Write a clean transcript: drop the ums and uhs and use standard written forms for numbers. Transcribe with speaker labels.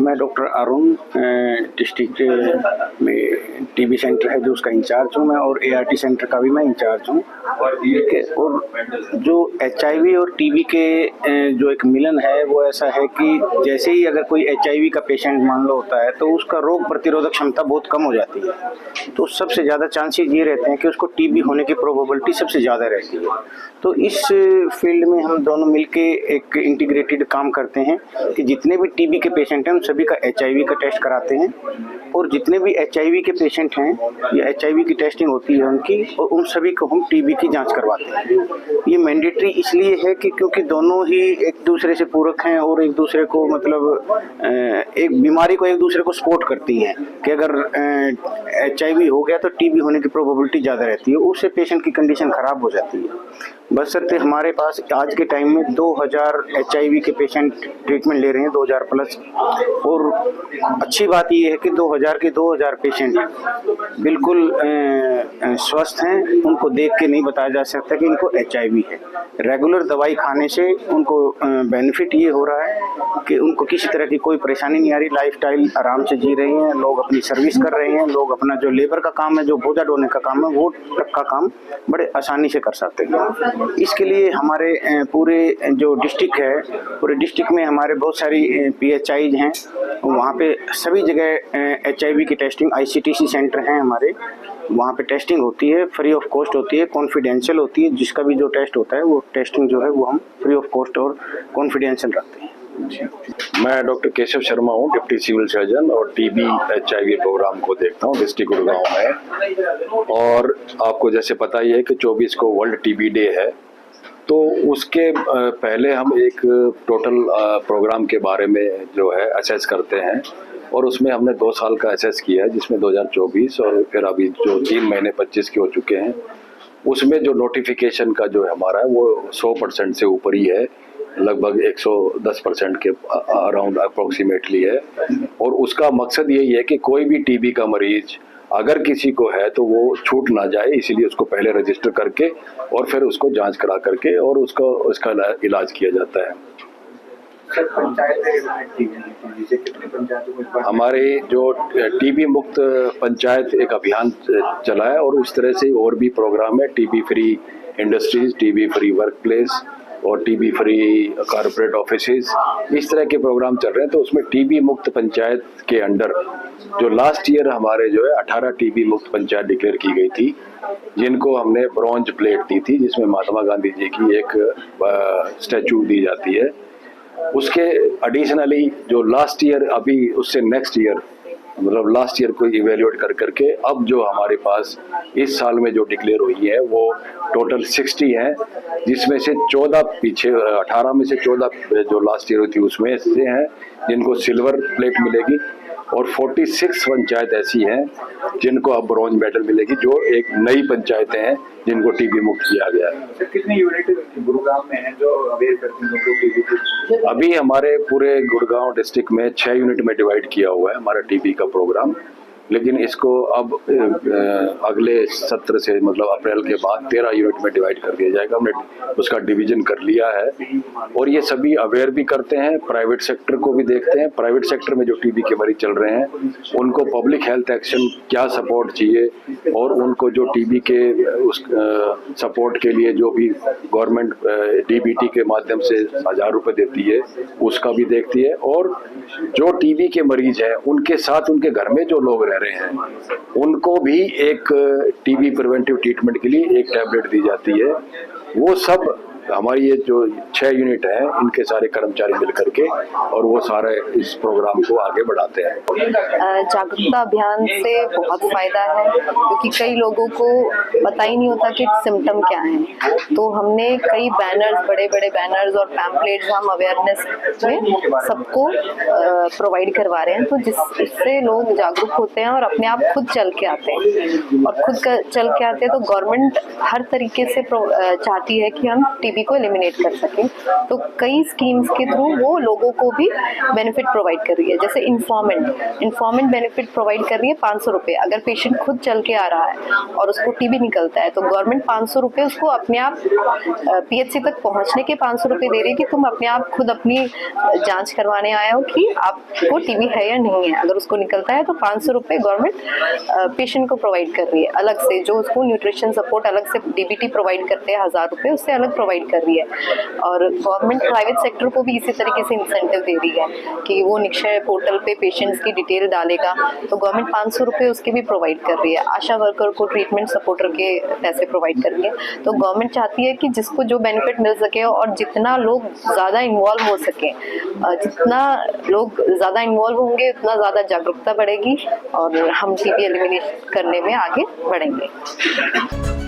Speaker 1: मैं doctor Arun district में TB centre है जो उसका इंचार्ज हूँ मैं, और एआरटी सेंटर का भी मैं इंचार्ज हूँ। और जो एचआईवी और टीबी के जो एक मिलन है वो ऐसा है कि जैसे ही अगर कोई एचआईवी का पेशेंट मान लो होता है तो उसका रोग प्रतिरोधक क्षमता बहुत कम हो जाती है, तो सबसे ज़्यादा चांसेस ये रहते हैं कि उसको टीबी होने की प्रोबेबिलिटी सबसे ज़्यादा रहती है। तो इस फील्ड में हम दोनों मिलके एक इंटीग्रेटेड काम करते हैं कि जितने भी टीबी के पेशेंट हैं उन सभी का एचआईवी का टेस्ट कराते हैं, और जितने भी एचआईवी के पेशेंट हैं या एचआईवी की टेस्टिंग होती है उनकी, और उन सभी को हम टीबी की जांच करवाते हैं। ये मैंडेटरी इसलिए है कि क्योंकि दोनों ही एक दूसरे से पूरक हैं और एक दूसरे को मतलब एक बीमारी को एक दूसरे को सपोर्ट करती हैं कि अगर एचआईवी हो गया तो टीबी होने की प्रोबेबिलिटी ज़्यादा रहती है, उससे पेशेंट की कंडीशन ख़राब हो जाती है। बशर्ते हमारे पास आज के टाइम में 2000 एचआईवी के पेशेंट ट्रीटमेंट ले रहे हैं, 2000 प्लस, और अच्छी बात ये है कि 2000 के 2000 पेशेंट बिल्कुल स्वस्थ हैं, उनको देख के नहीं बताया जा सकता कि इनको एचआईवी है। रेगुलर दवाई खाने से उनको बेनिफिट ये हो रहा है कि उनको किसी तरह की कोई परेशानी नहीं आ रही, लाइफस्टाइल आराम से जी रहे हैं, लोग अपनी सर्विस कर रहे हैं, लोग अपना जो लेबर का काम है, जो बोझा ढोने का काम है, वो तक का काम बड़े आसानी से कर सकते हैं। इसके लिए हमारे पूरे जो डिस्ट्रिक्ट है, पूरे डिस्ट्रिक्ट में हमारे बहुत सारी पीएचआईज हैं, वहाँ पे सभी जगह एचआईवी की टेस्टिंग, आईसीटीसी सेंटर हैं हमारे, वहाँ पे टेस्टिंग होती है, फ्री ऑफ कॉस्ट होती है, कॉन्फिडेंशियल होती है। जिसका भी जो टेस्ट होता है वो टेस्टिंग जो है वो हम फ्री ऑफ कॉस्ट और कॉन्फिडेंशियल रखते हैं।
Speaker 2: मैं डॉक्टर केशव शर्मा हूँ, डिप्टी सिविल सर्जन, और टीबी एचआईवी प्रोग्राम को देखता हूँ डिस्ट्रिक्ट गुड़गांव में। और आपको जैसे पता ही है कि 24 को वर्ल्ड टीबी डे है, तो उसके पहले हम एक टोटल प्रोग्राम के बारे में जो है असेस करते हैं, और उसमें हमने 2 साल का असेस किया है, जिसमें 2024 और फिर अभी जो 3 महीने 25 के हो चुके हैं, उसमें जो नोटिफिकेशन का जो हमारा है वो 100% से ऊपर ही है, लगभग 110% के अराउंड अप्रोक्सीमेटली है। और उसका मकसद यही है कि कोई भी टीबी का मरीज अगर किसी को है तो वो छूट ना जाए, इसीलिए उसको पहले रजिस्टर करके और फिर उसको जांच करा करके और उसका इलाज किया जाता है। हमारे जो टीबी मुक्त पंचायत एक अभियान चला है, और उस तरह से और भी प्रोग्राम है, TB free industries, TB free work place और टीबी फ्री कॉर्पोरेट ऑफिसेज, इस तरह के प्रोग्राम चल रहे हैं। तो उसमें टीबी मुक्त पंचायत के अंडर जो लास्ट ईयर हमारे जो है 18 टीबी मुक्त पंचायत डिक्लेयर की गई थी, जिनको हमने ब्रॉन्ज प्लेट दी थी, जिसमें महात्मा गांधी जी की एक स्टैचू दी जाती है। उसके एडिशनली जो लास्ट ईयर, अभी उससे नेक्स्ट ईयर, मतलब लास्ट ईयर को इवेल्युएट कर करके अब जो हमारे पास इस साल में जो डिक्लेयर हुई है वो टोटल 60 हैं, जिसमें से 14 पीछे 18 में से 14 जो लास्ट ईयर हुई थी उसमें से हैं जिनको सिल्वर प्लेट मिलेगी, और 46 पंचायत ऐसी हैं जिनको अब ब्रॉन्ज मेडल मिलेगी, जो एक नई पंचायतें हैं जिनको टीबी मुक्त किया गया है।
Speaker 3: कितनी यूनिट गुड़गांव में है जो अवेयर करती हैं लोगों को टीबी?
Speaker 2: अभी हमारे पूरे गुड़गांव डिस्ट्रिक्ट में 6 यूनिट में डिवाइड किया हुआ है हमारा टीबी का प्रोग्राम, लेकिन इसको अब अगले सत्र से, मतलब अप्रैल के बाद 13 यूनिट में डिवाइड कर दिया जाएगा। हमने उसका डिवीजन कर लिया है, और ये सभी अवेयर भी करते हैं, प्राइवेट सेक्टर को भी देखते हैं। प्राइवेट सेक्टर में जो टीबी के मरीज चल रहे हैं उनको पब्लिक हेल्थ एक्शन क्या सपोर्ट चाहिए, और उनको जो टीबी के उस सपोर्ट के लिए जो भी गवर्नमेंट डीबीटी के माध्यम से 1000 रुपये देती है उसका भी देखती है। और जो टीबी के मरीज हैं उनके साथ उनके घर में जो लोग रह रहे हैं उनको भी एक टीबी प्रिवेंटिव ट्रीटमेंट के लिए एक टैबलेट दी जाती है। वो सब हमारी ये जो 6 यूनिट है इनके सारे कर्मचारी मिल करके और वो सारे इस प्रोग्राम को आगे बढ़ाते हैं।
Speaker 4: जागरूकता अभियान से बहुत फायदा है, क्योंकि कई लोगों को पता ही नहीं होता कि सिम्टम क्या है। तो हमने कई बैनर्स, बड़े बड़े बैनर्स और पैम्पलेट्स हम अवेयरनेस में सबको प्रोवाइड करवा रहे हैं, तो जिससे लोग जागरूक होते हैं और अपने आप खुद चल के आते हैं। और खुद चल के आते हैं तो गवर्नमेंट हर तरीके से चाहती है कि हम टीबी को एलिमिनेट कर सके। तो कई स्कीम्स के थ्रू वो लोगों को भी बेनिफिट प्रोवाइड कर रही है। जैसे इन्फॉर्मेंट बेनिफिट प्रोवाइड कर रही है 500 रुपये। अगर पेशेंट खुद चल के आ रहा है और उसको टीबी निकलता है तो गवर्नमेंट 500 रुपये उसको अपने आप पीएचसी तक पहुंचने के 500 रुपये दे रही है कि तुम अपने आप खुद अपनी जांच करवाने आए हो कि आपको टीबी है या नहीं है। अगर उसको निकलता है तो 500 रुपये गवर्नमेंट पेशेंट को प्रोवाइड कर रही है अलग से। जो उसको न्यूट्रिशन सपोर्ट अलग से डीबीटी प्रोवाइड करते हैं 1000 रुपये, उससे अलग प्रोवाइड कर रही है। और गवर्नमेंट प्राइवेट सेक्टर को भी इसी तरीके से इंसेंटिव दे रही है कि वो निक्षय पोर्टल पे पेशेंट्स की डिटेल डालेगा तो गवर्नमेंट 500 रुपये उसके भी प्रोवाइड कर रही है। आशा वर्कर को ट्रीटमेंट सपोर्टर के पैसे प्रोवाइड कर रही है। तो गवर्नमेंट चाहती है कि जिसको जो बेनिफिट मिल सके और जितना लोग ज़्यादा इन्वॉल्व हो सके, जितना लोग ज़्यादा इन्वॉल्व होंगे उतना ज़्यादा जागरूकता बढ़ेगी और हम टीबी एलिमिनेट करने में आगे बढ़ेंगे।